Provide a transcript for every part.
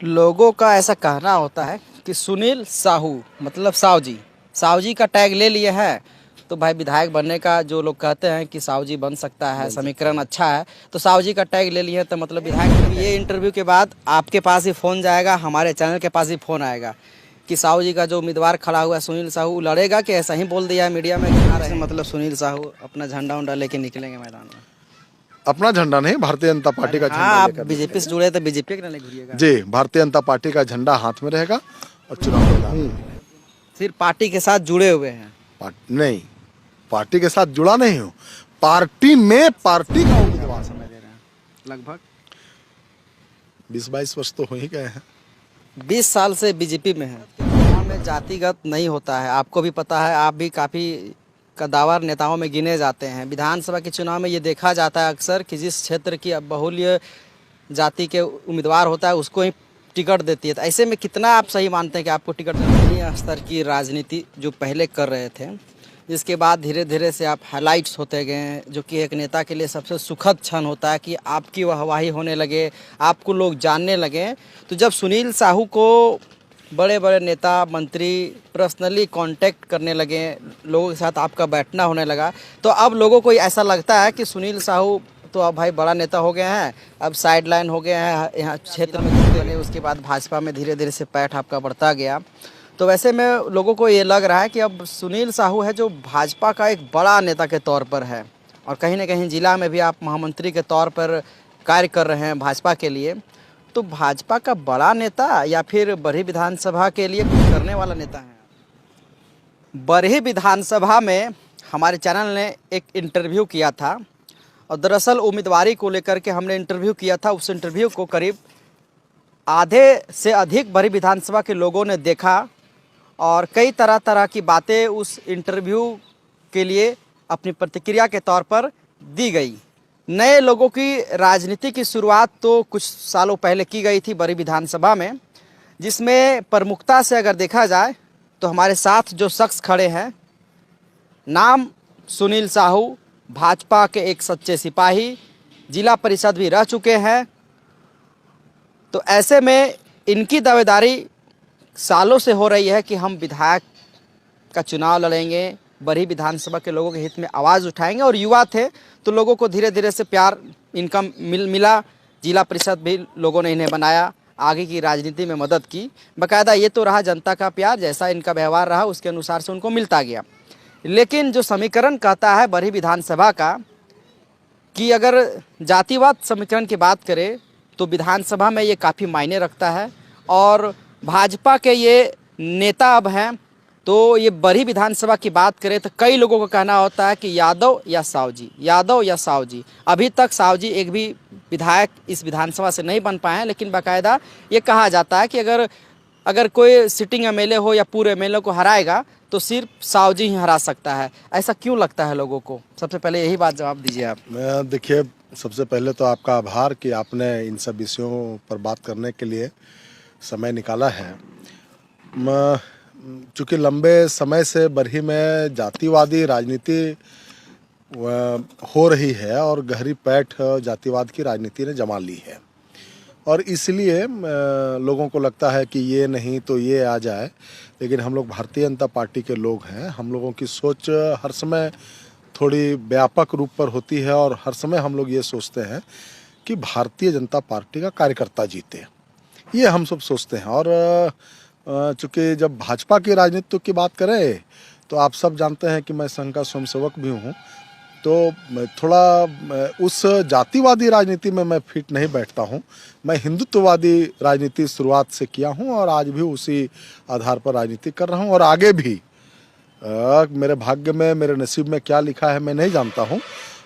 लोगों का ऐसा कहना होता है कि सुनील साहू मतलब साहू जी का टैग ले लिए है तो भाई विधायक बनने का जो लोग कहते हैं कि साहू जी बन सकता है, समीकरण अच्छा है, तो साहू जी का टैग ले लिए तो मतलब विधायक। ये इंटरव्यू के बाद आपके पास ही फ़ोन जाएगा, हमारे चैनल के पास ही फ़ोन आएगा कि साहू जी का जो उम्मीदवार खड़ा हुआ है सुनील साहू लड़ेगा, कि ऐसा ही बोल दिया है मीडिया में कि आ रहे हैं मतलब सुनील साहू अपना झंडा उंडा लेके निकलेंगे मैदान में। अपना झंडा नहीं, भारतीय जनता पार्टी का झंडा हाँ, आप लेकर बीजेपी से निकलेंगे। जुड़े तो बीजेपी के लिए घूरिएगा। जी, भारतीय जनता पार्टी का झंडा हाथ में रहेगा और चुनाव मैदान में। फिर पार्टी के साथ जुड़े हुए हैं। नहीं, पार्टी के साथ जुड़ा नहीं हूँ, पार्टी में पार्टी का उम्मीदवार समय दे रहे हैं लगभग 20-22 वर्ष तो हो ही गए हैं। 20 साल से बीजेपी में है। चुनाव में जातिगत नहीं होता है, आपको भी पता है, आप भी काफ़ी कद्दावर नेताओं में गिने जाते हैं। विधानसभा के चुनाव में ये देखा जाता है अक्सर कि जिस क्षेत्र की बहुल्य जाति के उम्मीदवार होता है उसको ही टिकट देती है। तो ऐसे में कितना आप सही मानते हैं कि आपको टिकट देनी स्तर की राजनीति जो पहले कर रहे थे, जिसके बाद धीरे धीरे से आप हाइलाइट्स होते गए, जो कि एक नेता के लिए सबसे सुखद क्षण होता है कि आपकी वाहवाही होने लगे, आपको लोग जानने लगे। तो जब सुनील साहू को बड़े बड़े नेता मंत्री पर्सनली कांटेक्ट करने लगे, लोगों के साथ आपका बैठना होने लगा, तो अब लोगों को ऐसा लगता है कि सुनील साहू तो अब भाई बड़ा नेता हो गए हैं, अब साइड लाइन हो गए हैं यहाँ क्षेत्र में बने, उसके बाद भाजपा में धीरे धीरे से पैठ आपका बढ़ता गया। तो वैसे में लोगों को ये लग रहा है कि अब सुनील साहू है जो भाजपा का एक बड़ा नेता के तौर पर है, और कहीं ना कहीं जिला में भी आप महामंत्री के तौर पर कार्य कर रहे हैं भाजपा के लिए। तो भाजपा का बड़ा नेता या फिर बरही विधानसभा के लिए कुछ करने वाला नेता है? बरही विधानसभा में हमारे चैनल ने एक इंटरव्यू किया था, और दरअसल उम्मीदवारी को लेकर के हमने इंटरव्यू किया था। उस इंटरव्यू को करीब आधे से अधिक बरही विधानसभा के लोगों ने देखा, और कई तरह तरह की बातें उस इंटरव्यू के लिए अपनी प्रतिक्रिया के तौर पर दी गई। नए लोगों की राजनीति की शुरुआत तो कुछ सालों पहले की गई थी बरही विधानसभा में, जिसमें प्रमुखता से अगर देखा जाए तो हमारे साथ जो शख्स खड़े हैं, नाम सुनील साहू, भाजपा के एक सच्चे सिपाही, जिला परिषद भी रह चुके हैं। तो ऐसे में इनकी दावेदारी सालों से हो रही है कि हम विधायक का चुनाव लड़ेंगे, बरही विधानसभा के लोगों के हित में आवाज़ उठाएंगे, और युवा थे तो लोगों को धीरे धीरे से प्यार इनका मिला। जिला परिषद भी लोगों ने इन्हें बनाया, आगे की राजनीति में मदद की। बाकायदा ये तो रहा जनता का प्यार, जैसा इनका व्यवहार रहा उसके अनुसार से उनको मिलता गया। लेकिन जो समीकरण कहता है बरही विधानसभा का कि अगर जातिवाद समीकरण की बात करें तो विधानसभा में ये काफ़ी मायने रखता है, और भाजपा के ये नेता अब हैं। तो ये बरही विधानसभा की बात करें तो कई लोगों का कहना होता है कि यादव या साहू जी, यादव या साहू जी। अभी तक साहू जी एक भी विधायक इस विधानसभा से नहीं बन पाए हैं, लेकिन बाकायदा ये कहा जाता है कि अगर कोई सिटिंग एमएलए हो या पूरे एमएलए को हराएगा तो सिर्फ साहू जी ही हरा सकता है। ऐसा क्यों लगता है लोगों को? सबसे पहले यही बात जवाब दीजिए आप। देखिए, सबसे पहले तो आपका आभार कि आपने इन सब विषयों पर बात करने के लिए समय निकाला है। चूँकि लंबे समय से बरही में जातिवादी राजनीति हो रही है और गहरी पैठ जातिवाद की राजनीति ने जमा ली है, और इसलिए लोगों को लगता है कि ये नहीं तो ये आ जाए। लेकिन हम लोग भारतीय जनता पार्टी के लोग हैं, हम लोगों की सोच हर समय थोड़ी व्यापक रूप पर होती है, और हर समय हम लोग ये सोचते हैं कि भारतीय जनता पार्टी का कार्यकर्ता जीते, ये हम सब सोचते हैं। और चूँकि जब भाजपा की राजनीति की बात करें तो आप सब जानते हैं कि मैं संघ का स्वयंसेवक भी हूँ, तो थोड़ा उस जातिवादी राजनीति में मैं फिट नहीं बैठता हूँ। मैं हिंदुत्ववादी राजनीति शुरुआत से किया हूँ, और आज भी उसी आधार पर राजनीति कर रहा हूँ, और आगे भी मेरे भाग्य में, मेरे नसीब में क्या लिखा है मैं नहीं जानता हूँ।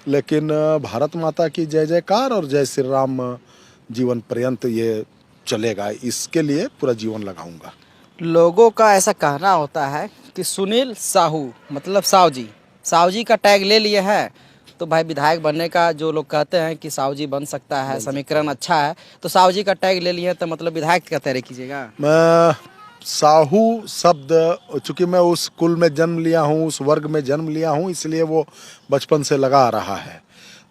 लेकिन भारत माता की जय जयकार और जय श्री राम जीवन पर्यंत ये चलेगा, इसके लिए पूरा जीवन लगाऊंगा। लोगों का ऐसा कहना होता है कि सुनील साहू मतलब साहू जी का टैग ले लिए है तो भाई विधायक बनने का जो लोग कहते हैं कि साहू जी बन सकता है, समीकरण अच्छा है, तो साहू जी का टैग ले लिए तो मतलब विधायक का तैयारी कीजिएगा। मैं साहू शब्द, चूँकि मैं उस कुल में जन्म लिया हूँ, उस वर्ग में जन्म लिया हूँ, इसलिए वो बचपन से लगा आ रहा है।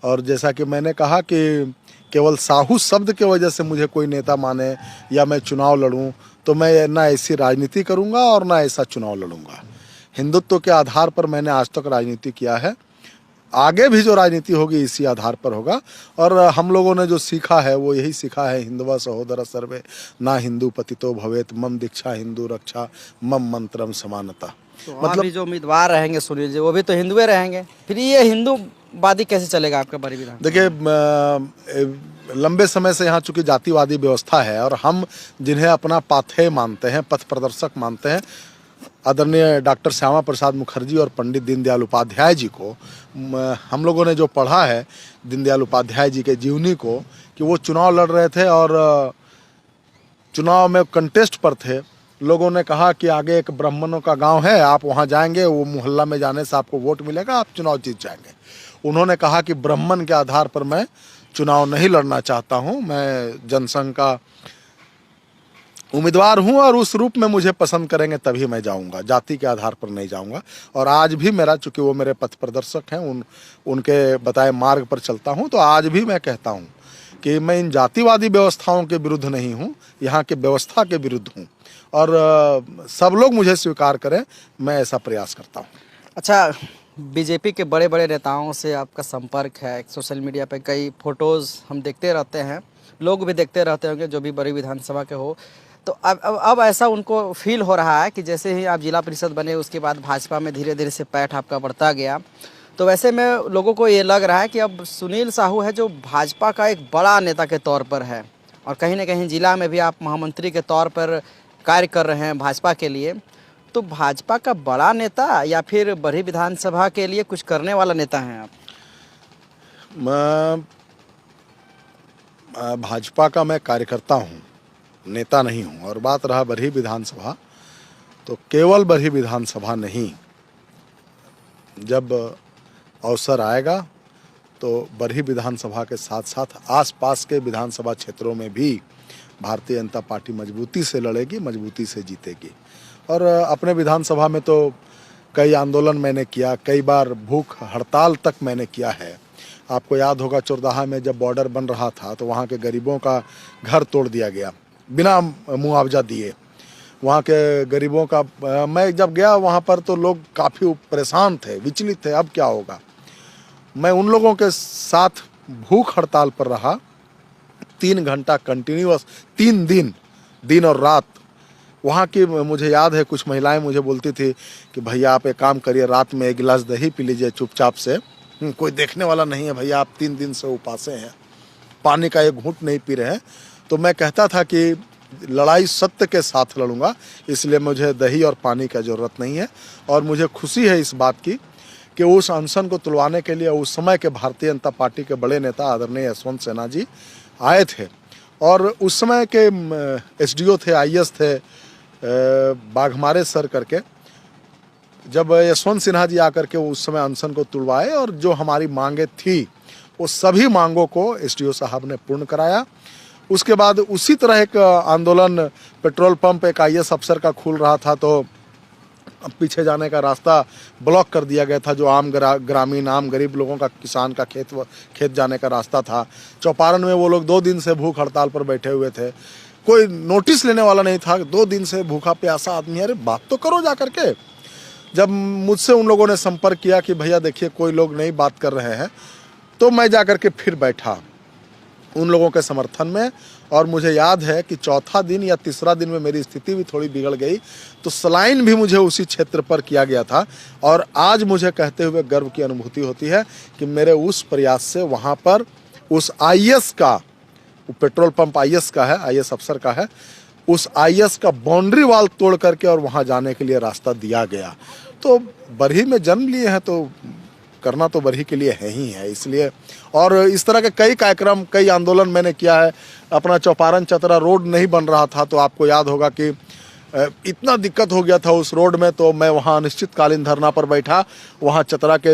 और जैसा कि मैंने कहा कि केवल साहू शब्द के वजह से मुझे कोई नेता माने या मैं चुनाव लड़ूं, तो मैं ना ऐसी राजनीति करूंगा और ना ऐसा चुनाव लड़ूंगा। हिंदुत्व के आधार पर मैंने आज तक राजनीति किया है, आगे भी जो राजनीति होगी इसी आधार पर होगा। और हम लोगों ने जो सीखा है वो यही सीखा है, हिंदवा सहोदर सर्वे ना हिंदू पतितो भवेत, मम दीक्षा हिंदू रक्षा, मम मंत्रम समानता। तो मतलब भी जो उम्मीदवार रहेंगे सुनील जी वो भी तो हिंदुए रहेंगे, फिर ये हिंदूवादी कैसे चलेगा आपका बड़ी विधान? देखिए, लंबे समय से यहाँ चूंकि जातिवादी व्यवस्था है और हम जिन्हें अपना पाथेय मानते हैं, पथ प्रदर्शक मानते हैं, आदरणीय डॉक्टर श्यामा प्रसाद मुखर्जी और पंडित दीनदयाल उपाध्याय जी को, हम लोगों ने जो पढ़ा है दीनदयाल उपाध्याय जी के जीवनी को, कि वो चुनाव लड़ रहे थे और चुनाव में कंटेस्ट पर थे। लोगों ने कहा कि आगे एक ब्राह्मणों का गांव है, आप वहां जाएंगे, वो मोहल्ला में जाने से आपको वोट मिलेगा, आप चुनाव जीत जाएंगे। उन्होंने कहा कि ब्राह्मण के आधार पर मैं चुनाव नहीं लड़ना चाहता हूं, मैं जनसंघ का उम्मीदवार हूं और उस रूप में मुझे पसंद करेंगे तभी मैं जाऊंगा, जाति के आधार पर नहीं जाऊंगा। और आज भी मेरा, चूंकि वो मेरे पथ प्रदर्शक हैं, उनके बताए मार्ग पर चलता हूं, तो आज भी मैं कहता हूं कि मैं इन जातिवादी व्यवस्थाओं के विरुद्ध नहीं हूं, यहाँ के व्यवस्था के विरुद्ध हूं। और सब लोग मुझे स्वीकार करें, मैं ऐसा प्रयास करता हूँ। अच्छा, बीजेपी के बड़े बड़े नेताओं से आपका संपर्क है, सोशल मीडिया पे कई फोटोज़ हम देखते रहते हैं, लोग भी देखते रहते होंगे जो भी बड़ी विधानसभा के हो, तो अब ऐसा उनको फील हो रहा है कि जैसे ही आप जिला परिषद बने उसके बाद भाजपा में धीरे धीरे से पैठ आपका बढ़ता गया, तो वैसे में लोगों को ये लग रहा है कि अब सुनील साहू है जो भाजपा का एक बड़ा नेता के तौर पर है, और कहीं ना कहीं जिला में भी आप महामंत्री के तौर पर कार्य कर रहे हैं भाजपा के लिए, तो भाजपा का बड़ा नेता या फिर बड़ी विधानसभा के लिए कुछ करने वाला नेता हैं आप? भाजपा का मैं कार्यकर्ता हूँ, नेता नहीं हूँ। और बात रहा बरही विधानसभा, तो केवल बरही विधानसभा नहीं, जब अवसर आएगा तो बरही विधानसभा के साथ साथ आसपास के विधानसभा क्षेत्रों में भी भारतीय जनता पार्टी मजबूती से लड़ेगी, मजबूती से जीतेगी। और अपने विधानसभा में तो कई आंदोलन मैंने किया, कई बार भूख हड़ताल तक मैंने किया है। आपको याद होगा चौराहा में जब बॉर्डर बन रहा था तो वहाँ के गरीबों का घर तोड़ दिया गया बिना मुआवजा दिए। वहाँ के गरीबों का, मैं जब गया वहाँ पर तो लोग काफ़ी परेशान थे, विचलित थे, अब क्या होगा। मैं उन लोगों के साथ भूख हड़ताल पर रहा 3 घंटा कंटिन्यूअस, 3 दिन और रात। वहाँ की मुझे याद है कुछ महिलाएं मुझे बोलती थी कि भैया आप एक काम करिए, रात में 1 गिलास दही पी लीजिए चुपचाप से, कोई देखने वाला नहीं है भैया, आप 3 दिन से उपासे हैं, पानी का 1 घूंट नहीं पी रहे हैं। तो मैं कहता था कि लड़ाई सत्य के साथ लड़ूंगा, इसलिए मुझे दही और पानी का ज़रूरत नहीं है। और मुझे खुशी है इस बात की कि उस अनशन को तुलवाने के लिए उस समय के भारतीय जनता पार्टी के बड़े नेता आदरणीय यशवंत सिन्हा जी आए थे। और उस समय के एसडीओ थे, आईएएस थे, बाघमारे सर करके, जब यशवंत सिन्हा जी आकर के उस समय अनशन को तुड़वाए और जो हमारी मांगे थी वो सभी मांगों को एसडीओ साहब ने पूर्ण कराया। उसके बाद उसी तरह एक आंदोलन, पेट्रोल पंप एक आईएएस अफसर का खुल रहा था तो पीछे जाने का रास्ता ब्लॉक कर दिया गया था, जो आम ग्रामीण आम गरीब लोगों का, किसान का खेत जाने का रास्ता था। चौपारण में वो लोग 2 दिन से भूख हड़ताल पर बैठे हुए थे, कोई नोटिस लेने वाला नहीं था। 2 दिन से भूखा प्यासा आदमी, अरे बात तो करो जा करके। जब मुझसे उन लोगों ने संपर्क किया कि भैया देखिए कोई लोग नहीं बात कर रहे हैं, तो मैं जा करके फिर बैठा उन लोगों के समर्थन में। और मुझे याद है कि चौथा दिन या तीसरा दिन में मेरी स्थिति भी थोड़ी बिगड़ गई, तो सलाइन भी मुझे उसी क्षेत्र पर किया गया था। और आज मुझे कहते हुए गर्व की अनुभूति होती है कि मेरे उस प्रयास से वहाँ पर उस आईएएस का, वो पेट्रोल पंप आईएएस का है, आईएएस अफसर का है, उस आईएएस का बाउंड्री वाल तोड़ करके और वहाँ जाने के लिए रास्ता दिया गया। तो बरही में जन्म लिए हैं तो करना तो बरही के लिए है ही है, इसलिए। और इस तरह के कई कार्यक्रम, कई आंदोलन मैंने किया है। अपना चौपारण चतरा रोड नहीं बन रहा था तो आपको याद होगा कि इतना दिक्कत हो गया था उस रोड में, तो मैं वहाँ अनिश्चितकालीन धरना पर बैठा। वहाँ चतरा के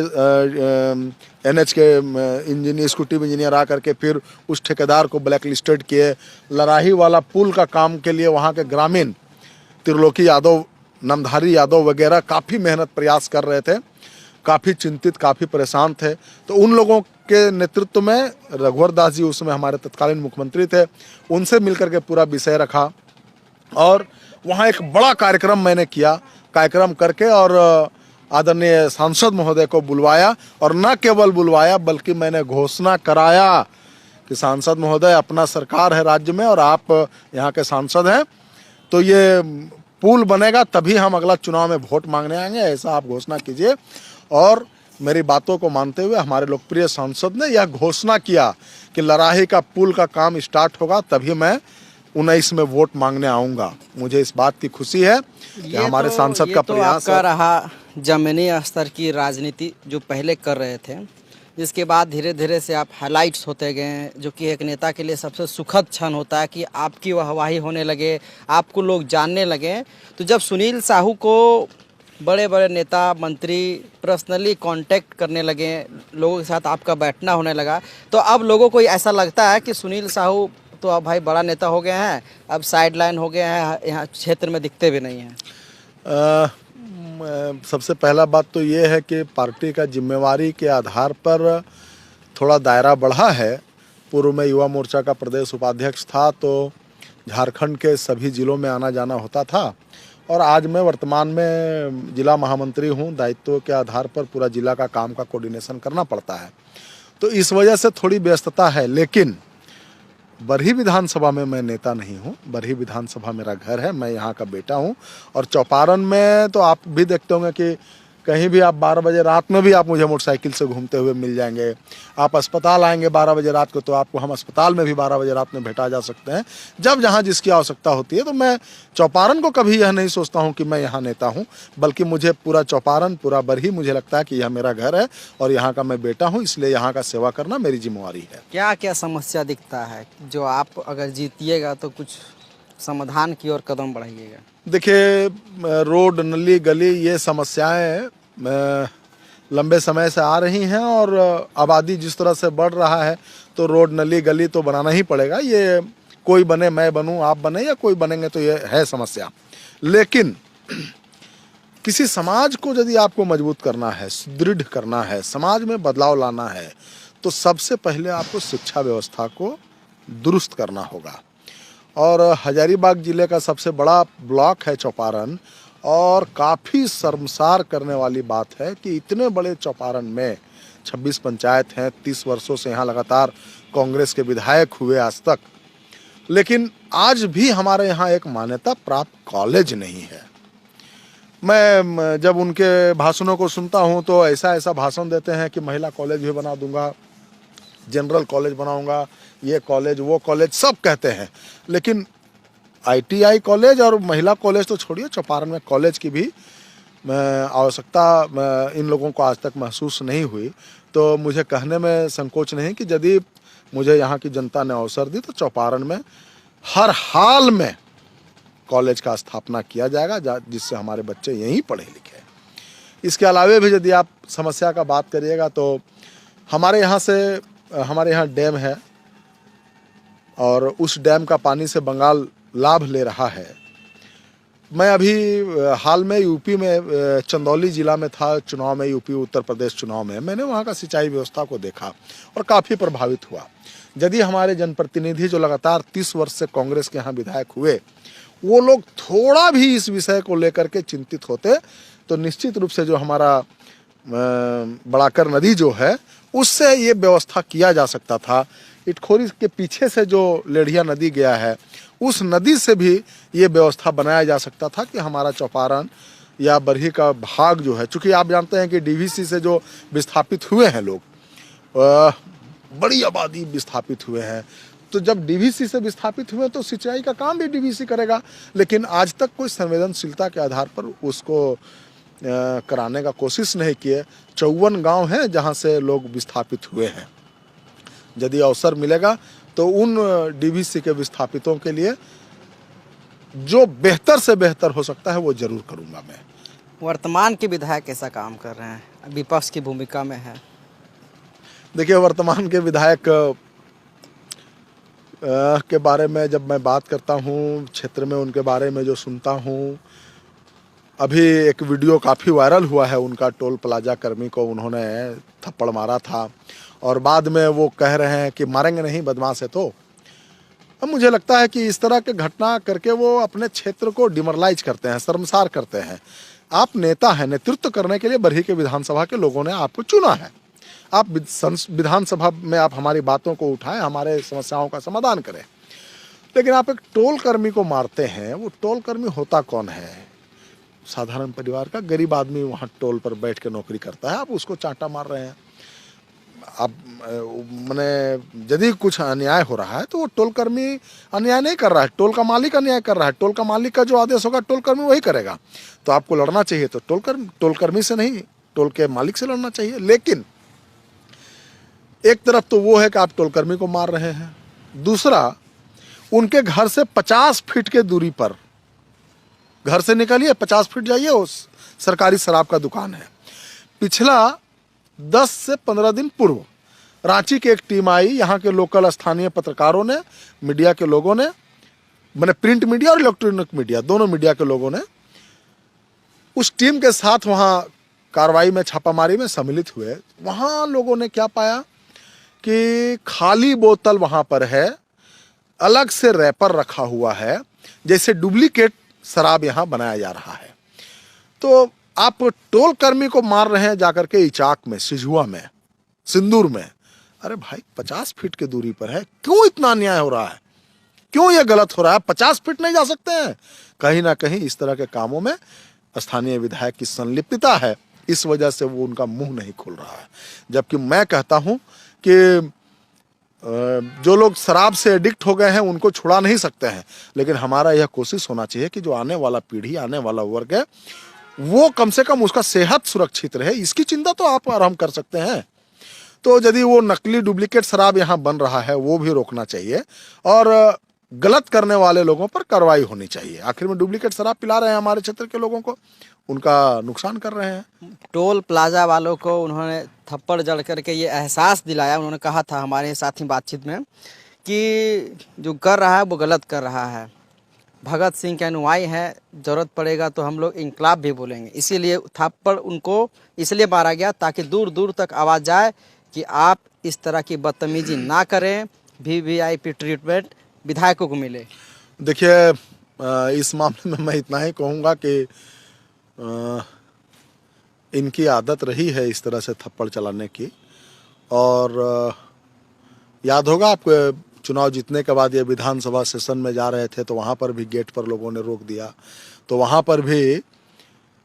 एनएच के स्कूटी इंजीनियर आ करके फिर उस ठेकेदार को ब्लैक लिस्टेड किए। लराही वाला पुल का काम के लिए वहाँ के ग्रामीण त्रिलोकी यादव, नामधारी यादव वगैरह काफ़ी मेहनत प्रयास कर रहे थे, काफ़ी चिंतित, काफ़ी परेशान थे। तो उन लोगों के नेतृत्व में, रघुवर दास जी उसमें हमारे तत्कालीन मुख्यमंत्री थे, उनसे मिलकर के पूरा विषय रखा और वहाँ एक बड़ा कार्यक्रम मैंने किया। कार्यक्रम करके और आदरणीय सांसद महोदय को बुलवाया और न केवल बुलवाया बल्कि मैंने घोषणा कराया कि सांसद महोदय, अपना सरकार है राज्य में और आप यहाँ के सांसद हैं, तो ये पुल बनेगा तभी हम अगला चुनाव में वोट मांगने आएंगे, ऐसा आप घोषणा कीजिए। और मेरी बातों को मानते हुए हमारे लोकप्रिय सांसद ने यह घोषणा किया कि लराही का पुल का काम स्टार्ट होगा तभी मैं 19 में वोट मांगने आऊँगा। मुझे इस बात की खुशी है कि हमारे सांसद का प्रयास आपका रहा जमीनी स्तर की राजनीति जो पहले कर रहे थे, जिसके बाद धीरे धीरे से आप हाइलाइट्स होते गए, जो कि एक नेता के लिए सबसे सुखद क्षण होता है कि आपकी वाहवाही होने लगे, आपको लोग जानने लगे। तो जब सुनील साहू को बड़े बड़े नेता मंत्री पर्सनली कांटेक्ट करने लगे, लोगों के साथ आपका बैठना होने लगा, तो अब लोगों को ऐसा लगता है कि सुनील साहू तो अब भाई बड़ा नेता हो गए हैं, अब साइड लाइन हो गए हैं, यहाँ क्षेत्र में दिखते भी नहीं हैं। सबसे पहला बात तो ये है कि पार्टी का जिम्मेवारी के आधार पर थोड़ा दायरा बढ़ा है। पूर्व में युवा मोर्चा का प्रदेश उपाध्यक्ष था तो झारखंड के सभी जिलों में आना जाना होता था और आज मैं वर्तमान में जिला महामंत्री हूँ। दायित्व के आधार पर पूरा जिला का काम का कोऑर्डिनेशन करना पड़ता है, तो इस वजह से थोड़ी व्यस्तता है। लेकिन बरही विधानसभा में मैं नेता नहीं हूँ, बरही विधानसभा मेरा घर है, मैं यहाँ का बेटा हूँ। और चौपारण में तो आप भी देखते होंगे कि कहीं भी आप 12 बजे रात में भी आप मुझे मोटरसाइकिल से घूमते हुए मिल जाएंगे। आप अस्पताल आएंगे 12 बजे रात को तो आपको हम अस्पताल में भी 12 बजे रात में भेटा जा सकते हैं, जब जहाँ जिसकी आवश्यकता होती है। तो मैं चौपारण को कभी यह नहीं सोचता हूँ कि मैं यहाँ नेता हूँ, बल्कि मुझे पूरा चौपारण, पूरा बरही, मुझे लगता है कि यह मेरा घर है और यहाँ का मैं बेटा हूँ, इसलिए यहाँ का सेवा करना मेरी जिम्मेवारी है। क्या क्या समस्या दिखता है जो आप अगर जीतिएगा तो कुछ समाधान की ओर कदम बढ़ाइएगा? देखिए, रोड, नली, गली, ये समस्याएं लंबे समय से आ रही हैं और आबादी जिस तरह से बढ़ रहा है तो रोड, नली, गली तो बनाना ही पड़ेगा। ये कोई बने, मैं बनूं, आप बने या कोई बनेंगे, तो ये है समस्या। लेकिन किसी समाज को यदि आपको मजबूत करना है, सुदृढ़ करना है, समाज में बदलाव लाना है, तो सबसे पहले आपको शिक्षा व्यवस्था को दुरुस्त करना होगा। और हजारीबाग जिले का सबसे बड़ा ब्लॉक है चौपारण, और काफ़ी शर्मसार करने वाली बात है कि इतने बड़े चौपारण में 26 पंचायत हैं, 30 वर्षों से यहाँ लगातार कांग्रेस के विधायक हुए आज तक, लेकिन आज भी हमारे यहाँ एक मान्यता प्राप्त कॉलेज नहीं है। मैं जब उनके भाषणों को सुनता हूँ तो ऐसा भाषण देते हैं कि महिला कॉलेज भी बना दूंगा, जनरल कॉलेज बनाऊंगा, ये कॉलेज, वो कॉलेज, सब कहते हैं। लेकिन ITI कॉलेज और महिला कॉलेज तो छोड़िए, चौपारण में कॉलेज की भी आवश्यकता इन लोगों को आज तक महसूस नहीं हुई। तो मुझे कहने में संकोच नहीं कि यदि मुझे यहाँ की जनता ने अवसर दी तो चौपारण में हर हाल में कॉलेज का स्थापना किया जाएगा, जिससे हमारे बच्चे यहीं पढ़े लिखे। इसके अलावे भी यदि आप समस्या का बात करिएगा तो हमारे यहाँ डैम है और उस डैम का पानी से बंगाल लाभ ले रहा है। मैं अभी हाल में यूपी में चंदौली जिला में था चुनाव में, यूपी उत्तर प्रदेश चुनाव में, मैंने वहाँ का सिंचाई व्यवस्था को देखा और काफ़ी प्रभावित हुआ। यदि हमारे जनप्रतिनिधि जो लगातार 30 वर्ष से कांग्रेस के यहाँ विधायक हुए, वो लोग थोड़ा भी इस विषय को लेकर के चिंतित होते तो निश्चित रूप से जो हमारा बड़ाकर नदी जो है उससे ये व्यवस्था किया जा सकता था। इटखोरी के पीछे से जो लेढ़िया नदी गया है, उस नदी से भी ये व्यवस्था बनाया जा सकता था कि हमारा चौपारण या बरही का भाग जो है, चूँकि आप जानते हैं कि DVC से जो विस्थापित हुए हैं लोग, बड़ी आबादी विस्थापित हुए हैं, तो जब DVC से विस्थापित हुए तो सिंचाई का काम भी DVC करेगा। लेकिन आज तक कोई संवेदनशीलता के आधार पर उसको कराने का कोशिश नहीं किए। 54 गांव हैं जहां से लोग विस्थापित हुए हैं। यदि अवसर मिलेगा तो उन DVC के विस्थापितों के लिए जो बेहतर से बेहतर हो सकता है वो जरूर करूंगा मैं। वर्तमान के विधायक कैसा काम कर रहे हैं, विपक्ष की भूमिका में है? देखिए, वर्तमान के विधायक के बारे में जब मैं बात करता हूँ, क्षेत्र में उनके बारे में जो सुनता हूँ, अभी एक वीडियो काफ़ी वायरल हुआ है उनका, टोल प्लाजा कर्मी को उन्होंने थप्पड़ मारा था और बाद में वो कह रहे हैं कि मारेंगे नहीं, बदमाश है। तो अब मुझे लगता है कि इस तरह के घटना करके वो अपने क्षेत्र को डिमोरलाइज करते हैं, शर्मसार करते हैं। आप नेता हैं, नेतृत्व करने के लिए बरही के विधानसभा के लोगों ने आपको चुना है। आप विधानसभा में आप हमारी बातों को उठाएं, हमारे समस्याओं का समाधान करें। लेकिन आप एक टोल कर्मी को मारते हैं। वो टोल कर्मी होता कौन है? साधारण परिवार का गरीब आदमी वहाँ टोल पर बैठ के नौकरी करता है, आप उसको चांटा मार रहे हैं। आप मैंने यदि कुछ अन्याय हो रहा है तो वो टोल कर्मी अन्याय नहीं कर रहा है, टोल का मालिक अन्याय कर रहा है। टोल का मालिक का जो आदेश होगा टोल कर्मी वही करेगा। तो आपको लड़ना चाहिए तो टोल कर्मी से नहीं, टोल के मालिक से लड़ना चाहिए। लेकिन एक तरफ तो वो है कि आप टोल कर्मी को मार रहे हैं, दूसरा उनके घर से 50 फीट के दूरी पर, घर से निकलिए 50 फीट जाइए, उस सरकारी शराब का दुकान है। पिछला 10 से 15 दिन पूर्व रांची की एक टीम आई, यहाँ के लोकल स्थानीय पत्रकारों ने, मीडिया के लोगों ने, मैंने प्रिंट मीडिया और इलेक्ट्रॉनिक मीडिया दोनों मीडिया के लोगों ने उस टीम के साथ वहाँ कार्रवाई में, छापामारी में सम्मिलित हुए। वहाँ लोगों ने क्या पाया कि खाली बोतल वहाँ पर है, अलग से रैपर रखा हुआ है, जैसे डुप्लीकेट शराब यहाँ बनाया जा रहा है। तो आप टोल कर्मी को मार रहे हैं जाकर के इचाक में, सिझुआ में, सिंदूर में। अरे भाई 50 फीट की दूरी पर है, क्यों इतना अन्याय हो रहा है? क्यों ये गलत हो रहा है? 50 फीट नहीं जा सकते हैं? कहीं ना कहीं इस तरह के कामों में स्थानीय विधायक की संलिप्तता है, इस वजह से वो उनका मुंह नहीं खुल रहा है। जबकि मैं कहता हूं कि जो लोग शराब से एडिक्ट हो गए हैं उनको छुड़ा नहीं सकते हैं, लेकिन हमारा यह कोशिश होना चाहिए कि जो आने वाला पीढ़ी, आने वाला वर्ग है, वो कम से कम उसका सेहत सुरक्षित रहे। इसकी चिंता तो आप और हम कर सकते हैं। तो यदि वो नकली डुप्लीकेट शराब यहाँ बन रहा है वो भी रोकना चाहिए, और गलत करने वाले लोगों पर कार्रवाई होनी चाहिए। आखिर में डुप्लीकेट शराब पिला रहे हैं हमारे क्षेत्र के लोगों को, उनका नुकसान कर रहे हैं। टोल प्लाजा वालों को उन्होंने थप्पड़ जड़ करके ये एहसास दिलाया। उन्होंने कहा था हमारे साथ ही बातचीत में कि जो कर रहा है वो गलत कर रहा है। भगत सिंह के अनुयायी हैं, ज़रूरत पड़ेगा तो हम लोग इंकलाब भी बोलेंगे। इसीलिए थप्पड़ उनको इसलिए मारा गया ताकि दूर दूर तक आवाज़ जाए कि आप इस तरह की बदतमीजी ना करें, वीवीआईपी ट्रीटमेंट विधायकों को मिले। देखिए, इस मामले में मैं इतना ही कहूँगा कि इनकी आदत रही है इस तरह से थप्पड़ चलाने की। और याद होगा आपको, चुनाव जीतने के बाद ये विधानसभा सेशन में जा रहे थे तो वहाँ पर भी गेट पर लोगों ने रोक दिया, तो वहाँ पर भी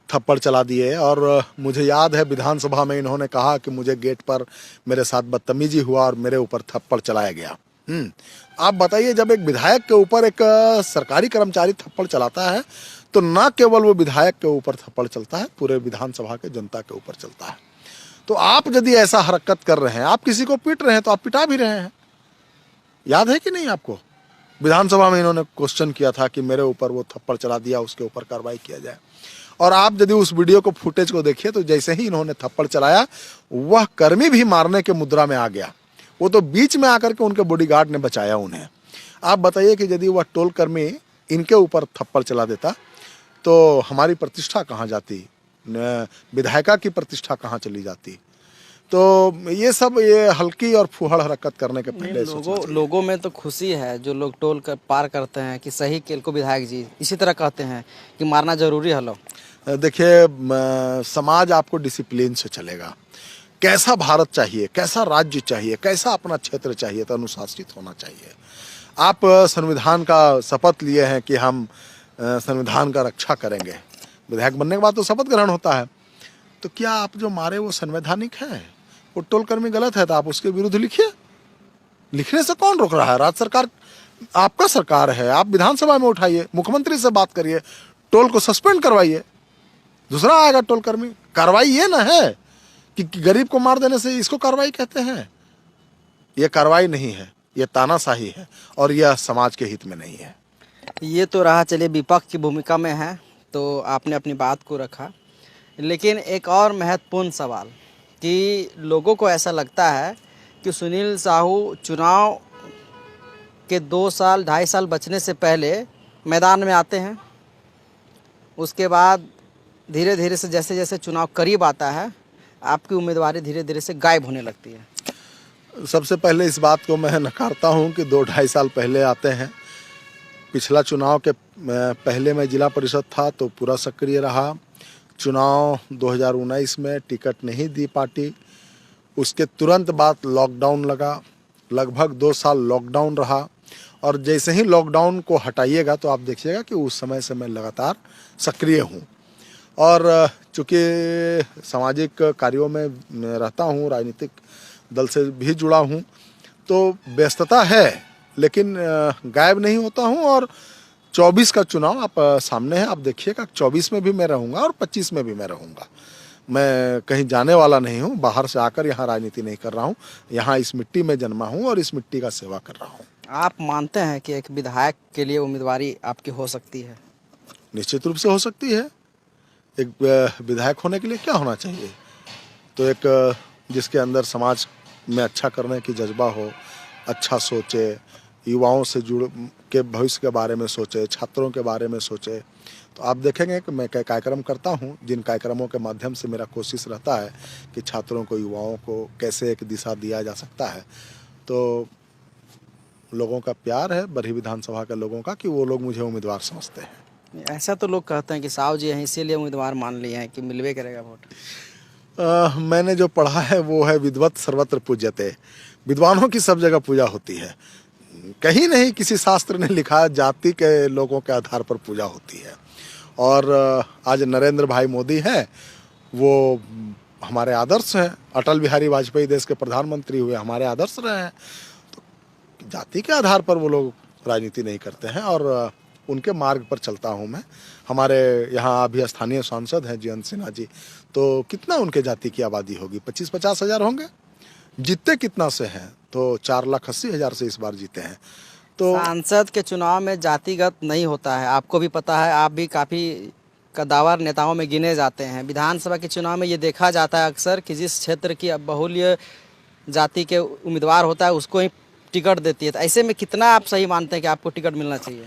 थप्पड़ चला दिए। और मुझे याद है विधानसभा में इन्होंने कहा कि मुझे गेट पर मेरे साथ बदतमीजी हुआ और मेरे ऊपर थप्पड़ चलाया गया। आप बताइए, जब एक विधायक के ऊपर एक सरकारी कर्मचारी थप्पड़ चलाता है तो न केवल वो विधायक के ऊपर थप्पड़ चलता है, पूरे विधानसभा के जनता के ऊपर चलता है। तो आप यदि ऐसा हरकत कर रहे हैं, आप किसी को पीट रहे हैं तो आप पिटा भी रहे हैं। याद है कि नहीं आपको? विधानसभा में इन्होंने क्वेश्चन किया था कि मेरे ऊपर वो थप्पड़ चला दिया, उसके ऊपर कार्रवाई किया जाए। और आप यदि उस वीडियो को, फुटेज को देखिए तो जैसे ही इन्होंने थप्पड़ चलाया, वह कर्मी भी मारने के मुद्रा में आ गया। वो तो बीच में आकर के उनके बॉडीगार्ड ने बचाया उन्हें। आप बताइए कि यदि वह टोल कर्मी इनके ऊपर थप्पड़ चला देता तो हमारी प्रतिष्ठा कहाँ जाती, विधायिका की प्रतिष्ठा कहाँ चली जाती। तो ये सब, ये हल्की और फूहड़ हरकत करने के पहले लोगों में तो खुशी है जो लोग टोल कर पार करते हैं कि सही केल को विधायक जी इसी तरह कहते हैं कि मारना जरूरी है। लोग देखिए, समाज आपको डिसिप्लिन से चलेगा। कैसा भारत चाहिए, कैसा राज्य चाहिए, कैसा अपना क्षेत्र चाहिए, तो अनुशासित होना चाहिए। आप संविधान का शपथ लिए हैं कि हम संविधान का रक्षा करेंगे। विधायक बनने के बाद तो शपथ ग्रहण होता है। तो क्या आप जो मारे वो संवैधानिक है? वो टोल कर्मी गलत है तो आप उसके विरुद्ध लिखिए। लिखने से कौन रोक रहा है? राज्य सरकार, आपका सरकार है, आप विधानसभा में उठाइए, मुख्यमंत्री से बात करिए, टोल को सस्पेंड करवाइए, दूसरा आएगा टोल कर्मी। कार्रवाई ये ना है कि गरीब को मार देने से इसको कार्रवाई कहते हैं। ये कार्रवाई नहीं है, ये तानाशाही है, और यह समाज के हित में नहीं है। ये तो रहा, चलिए विपक्ष की भूमिका में है तो आपने अपनी बात को रखा। लेकिन एक और महत्वपूर्ण सवाल कि लोगों को ऐसा लगता है कि सुनील साहू चुनाव के 2 साल 2.5 साल बचने से पहले मैदान में आते हैं, उसके बाद धीरे धीरे से जैसे जैसे चुनाव करीब आता है आपकी उम्मीदवारी धीरे धीरे से गायब होने लगती है। सबसे पहले इस बात को मैं नकारता हूं कि 2-2.5 साल पहले आते हैं। पिछला चुनाव के पहले मैं जिला परिषद था तो पूरा सक्रिय रहा। चुनाव 2019 में टिकट नहीं दी पार्टी। उसके तुरंत बाद लॉकडाउन लगा, लगभग 2 साल लॉकडाउन रहा और जैसे ही लॉकडाउन को हटाइएगा तो आप देखिएगा कि उस समय से मैं लगातार सक्रिय हूँ। और चूँकि सामाजिक कार्यों में रहता हूँ, राजनीतिक दल से भी जुड़ा हूँ, तो व्यस्तता है लेकिन गायब नहीं होता हूँ। और 24 का चुनाव आप सामने है, आप देखिएगा 24 में भी मैं रहूँगा और 25 में भी मैं रहूँगा। मैं कहीं जाने वाला नहीं हूँ, बाहर से आकर यहाँ राजनीति नहीं कर रहा हूँ। यहाँ इस मिट्टी में जन्मा हूँ और इस मिट्टी का सेवा कर रहा हूँ। आप मानते हैं कि एक विधायक के लिए उम्मीदवारी आपकी हो सकती है? निश्चित रूप से हो सकती है। एक विधायक होने के लिए क्या होना चाहिए? तो एक जिसके अंदर समाज में अच्छा करने की जज्बा हो, अच्छा सोचे, युवाओं से जुड़ के भविष्य के बारे में सोचे, छात्रों के बारे में सोचे। तो आप देखेंगे कि मैं कई कार्यक्रम करता हूं, जिन कार्यक्रमों के माध्यम से मेरा कोशिश रहता है कि छात्रों को, युवाओं को कैसे एक दिशा दिया जा सकता है। तो लोगों का प्यार है, बरही विधानसभा के लोगों का, कि वो लोग मुझे उम्मीदवार समझते हैं। ऐसा तो लोग कहते हैं कि साहू जी हैं इसीलिए उम्मीदवार मान लिए हैं कि मिलवे करेगा वोट। मैंने जो पढ़ा है वो है विद्वत सर्वत्र पूज्यते। विद्वानों की सब जगह पूजा होती है। कहीं नहीं किसी शास्त्र ने लिखा जाति के लोगों के आधार पर पूजा होती है। और आज नरेंद्र भाई मोदी हैं, वो हमारे आदर्श हैं। अटल बिहारी वाजपेयी देश के प्रधानमंत्री हुए, हमारे आदर्श रहे हैं। तो जाति के आधार पर वो लोग राजनीति नहीं करते हैं और उनके मार्ग पर चलता हूं मैं। हमारे यहाँ अभी स्थानीय सांसद हैं जयंत सिन्हा जी, तो कितना उनके जाति की आबादी होगी? 25-50 हज़ार होंगे। जीतते कितना से हैं? तो 4,80,000 से इस बार जीते हैं। तो सांसद के चुनाव में जातिगत नहीं होता है, आपको भी पता है। आप भी काफ़ी कद्दावर नेताओं में गिने जाते हैं। विधानसभा के चुनाव में ये देखा जाता है अक्सर कि जिस क्षेत्र की बहुल्य जाति के उम्मीदवार होता है उसको ही टिकट देती है। तो ऐसे में कितना आप सही मानते हैं कि आपको टिकट मिलना चाहिए?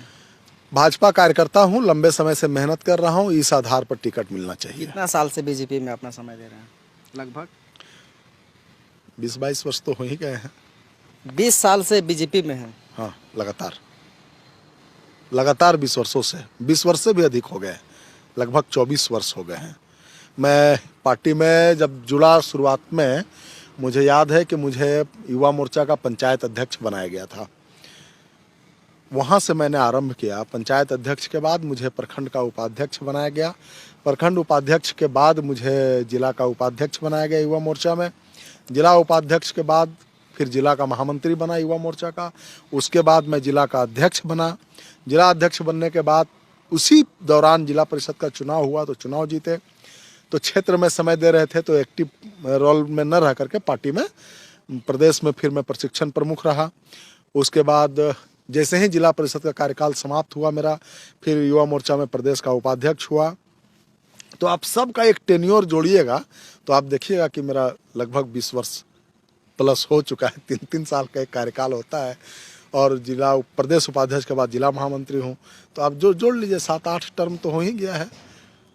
भाजपा कार्यकर्ता हूँ, लंबे समय से मेहनत कर रहा हूँ, इस आधार पर टिकट मिलना चाहिए। कितना साल से बीजेपी में अपना समय दे रहे हैं? लगभग 20-22 वर्ष तो हो ही गए हैं। 20 साल से बीजेपी में हैं? हाँ, लगातार 20 वर्षों से, 20 वर्ष से भी अधिक हो गए, लगभग 24 वर्ष हो गए हैं। मैं पार्टी में जब जुड़ा शुरुआत में, मुझे याद है कि मुझे युवा मोर्चा का पंचायत अध्यक्ष बनाया गया था। वहाँ से मैंने आरंभ किया। पंचायत अध्यक्ष के बाद मुझे प्रखंड का उपाध्यक्ष बनाया गया। प्रखंड उपाध्यक्ष के बाद मुझे जिला का उपाध्यक्ष बनाया गया युवा मोर्चा में। जिला उपाध्यक्ष के बाद फिर जिला का महामंत्री बना युवा मोर्चा का। उसके बाद मैं जिला का अध्यक्ष बना। जिला अध्यक्ष बनने के बाद उसी दौरान जिला परिषद का चुनाव हुआ तो चुनाव जीते। तो क्षेत्र में समय दे रहे थे तो एक्टिव रोल में न रह करके पार्टी में, प्रदेश में फिर मैं प्रशिक्षण प्रमुख रहा। उसके बाद जैसे ही जिला परिषद का कार्यकाल समाप्त हुआ मेरा, फिर युवा मोर्चा में प्रदेश का उपाध्यक्ष हुआ। तो आप सबका एक टेन्योर जोड़िएगा तो आप देखिएगा कि मेरा लगभग 20 वर्ष प्लस हो चुका है। 3-3 साल का एक कार्यकाल होता है। और जिला प्रदेश उपाध्यक्ष के बाद जिला महामंत्री हूँ। तो आप जो जोड़ लीजिए 7-8 टर्म तो हो ही गया है,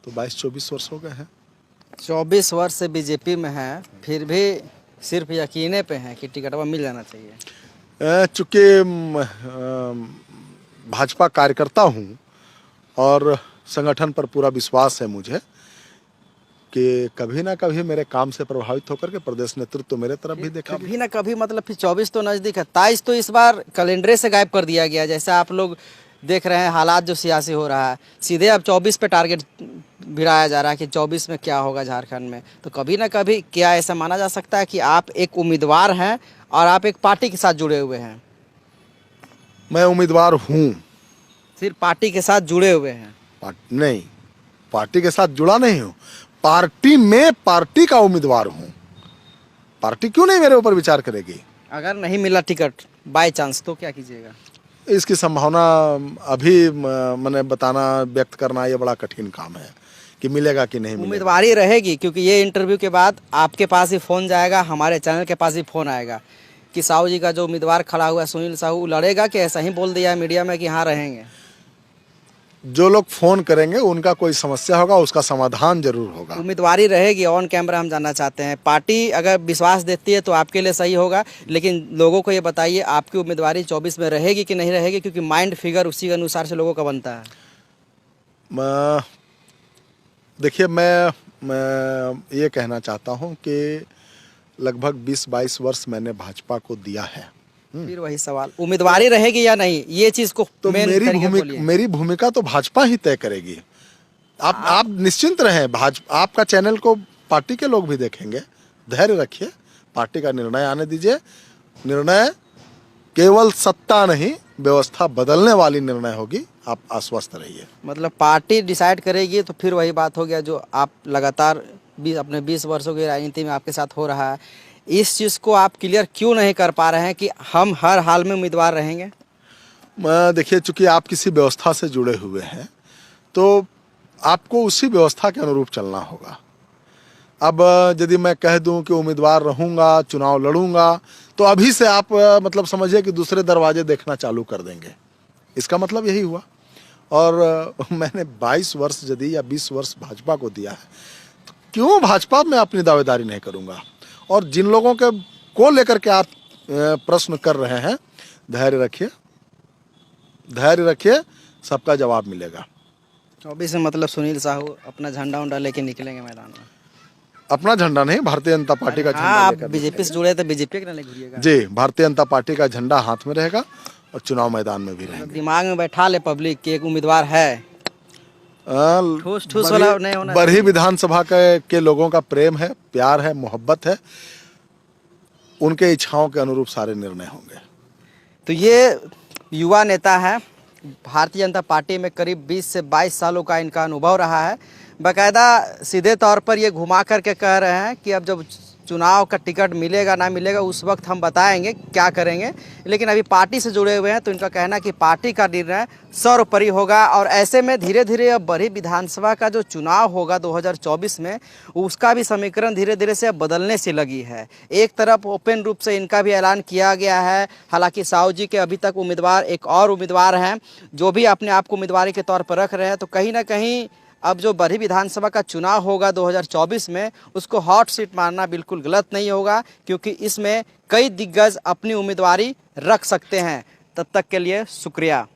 तो 22-24 वर्ष हो गए हैं। 24 वर्ष से बीजेपी में हैं, फिर भी सिर्फ यकीने पे हैं कि टिकट मिल जाना चाहिए। चूँकि भाजपा कार्यकर्ता हूँ और संगठन पर पूरा विश्वास है मुझे कि कभी ना कभी मेरे काम से प्रभावित होकर के प्रदेश नेतृत्व मेरे तरफ भी देखेगा। कभी ना कभी मतलब फिर 24 तो नज़दीक है, 23 तो इस बार कैलेंडर से गायब कर दिया गया। जैसे आप लोग देख रहे हैं हालात जो सियासी हो रहा है, सीधे अब 24 पे टारगेट भिड़ाया जा रहा है कि 24 में क्या होगा झारखंड में। तो कभी ना कभी क्या ऐसा माना जा सकता है कि आप एक उम्मीदवार हैं और आप एक पार्टी के साथ जुड़े हुए हैं? मैं उम्मीदवार हूँ, सिर्फ पार्टी के साथ जुड़े हुए हैं? नहीं, पार्टी के साथ जुड़ा नहीं हूँ, पार्टी में पार्टी का उम्मीदवार हूँ। पार्टी क्यों नहीं मेरे ऊपर विचार करेगी? अगर नहीं मिला टिकट बाय चांस तो क्या कीजिएगा? इसकी संभावना अभी मैंने बताना, व्यक्त करना ये बड़ा कठिन काम है कि मिलेगा कि नहीं मिलेगा। उम्मीदवारी रहेगी क्योंकि ये इंटरव्यू के बाद आपके पास ही फ़ोन जाएगा, हमारे चैनल के पास ही फ़ोन आएगा कि साहू जी का जो उम्मीदवार खड़ा हुआ है सुनील साहू लड़ेगा, कि ऐसा ही बोल दिया है मीडिया में कि हाँ रहेंगे? जो लोग फोन करेंगे उनका कोई समस्या होगा, उसका समाधान जरूर होगा। उम्मीदवारी रहेगी ऑन कैमरा, हम जानना चाहते हैं। पार्टी अगर विश्वास देती है तो आपके लिए सही होगा, लेकिन लोगों को ये बताइए आपकी उम्मीदवारी 24 में रहेगी कि नहीं रहेगी, क्योंकि माइंड फिगर उसी के अनुसार से लोगों का बनता है। देखिए, मैं ये कहना चाहता हूँ कि लगभग 20-22 वर्ष मैंने भाजपा को दिया है। फिर वही सवाल, उम्मीदवारी रहेगी या नहीं, ये चीज को तो मेन तरीके से बोलिए। मेरी भूमिका तो भाजपा ही तय करेगी। आप निश्चिंत रहें, आपका चैनल को पार्टी के लोग भी देखेंगे। धैर्य रखिए, पार्टी का निर्णय आने दीजिए। निर्णय केवल सत्ता नहीं, व्यवस्था बदलने वाली निर्णय होगी। आप आश्वस्त रहिए। मतलब पार्टी डिसाइड करेगी, तो फिर वही बात हो गया जो आप लगातार अपने 20 वर्षों की राजनीति में आपके साथ हो रहा है। इस चीज़ को आप क्लियर क्यों नहीं कर पा रहे हैं कि हम हर हाल में उम्मीदवार रहेंगे? देखिए, चूंकि आप किसी व्यवस्था से जुड़े हुए हैं तो आपको उसी व्यवस्था के अनुरूप चलना होगा। अब यदि मैं कह दूं कि उम्मीदवार रहूंगा, चुनाव लड़ूंगा, तो अभी से आप मतलब समझिए कि दूसरे दरवाजे देखना चालू कर देंगे। इसका मतलब यही हुआ। और मैंने 22 वर्ष यदि या 20 वर्ष भाजपा को दिया है, तो क्यों भाजपा में अपनी दावेदारी नहीं करूंगा? और जिन लोगों के को लेकर के आप प्रश्न कर रहे हैं, धैर्य रखिए, सबका जवाब मिलेगा। 24 में मतलब सुनील साहू अपना झंडा उंडा लेके निकलेंगे मैदान में? अपना झंडा नहीं, भारतीय जनता पार्टी का झंडा आप लेकर बीजेपी से जुड़े थे, बीजेपी के लिए घूरिएगा? जी, भारतीय जनता पार्टी का झंडा हाथ में रहेगा और चुनाव मैदान में भी रहेंगे। दिमाग में बैठा ले पब्लिक कि एक उम्मीदवार है, ठूस वाला नहीं होना। बरही विधानसभा के लोगों का प्रेम है, प्यार है, मोहब्बत है। उनके इच्छाओं के अनुरूप सारे निर्णय होंगे। तो ये युवा नेता है, भारतीय जनता पार्टी में करीब 20 से 22 सालों का इनका अनुभव रहा है। बाकायदा सीधे तौर पर ये घुमा करके कह रहे हैं कि अब जब चुनाव का टिकट मिलेगा ना मिलेगा उस वक्त हम बताएंगे क्या करेंगे, लेकिन अभी पार्टी से जुड़े हुए हैं तो इनका कहना है कि पार्टी का निर्णय सर्वोपरि होगा। और ऐसे में धीरे धीरे अब बड़ी विधानसभा का जो चुनाव होगा 2024 में, उसका भी समीकरण धीरे धीरे से अब बदलने से लगी है। एक तरफ ओपन रूप से इनका भी ऐलान किया गया है, हालांकि साहू जी के अभी तक उम्मीदवार एक और उम्मीदवार हैं जो भी अपने आप को उम्मीदवारी के तौर पर रख रहे हैं। तो कहीं ना कहीं अब जो बड़ी विधानसभा का चुनाव होगा 2024 में, उसको हॉट सीट मानना बिल्कुल गलत नहीं होगा, क्योंकि इसमें कई दिग्गज अपनी उम्मीदवारी रख सकते हैं। तब तक के लिए शुक्रिया।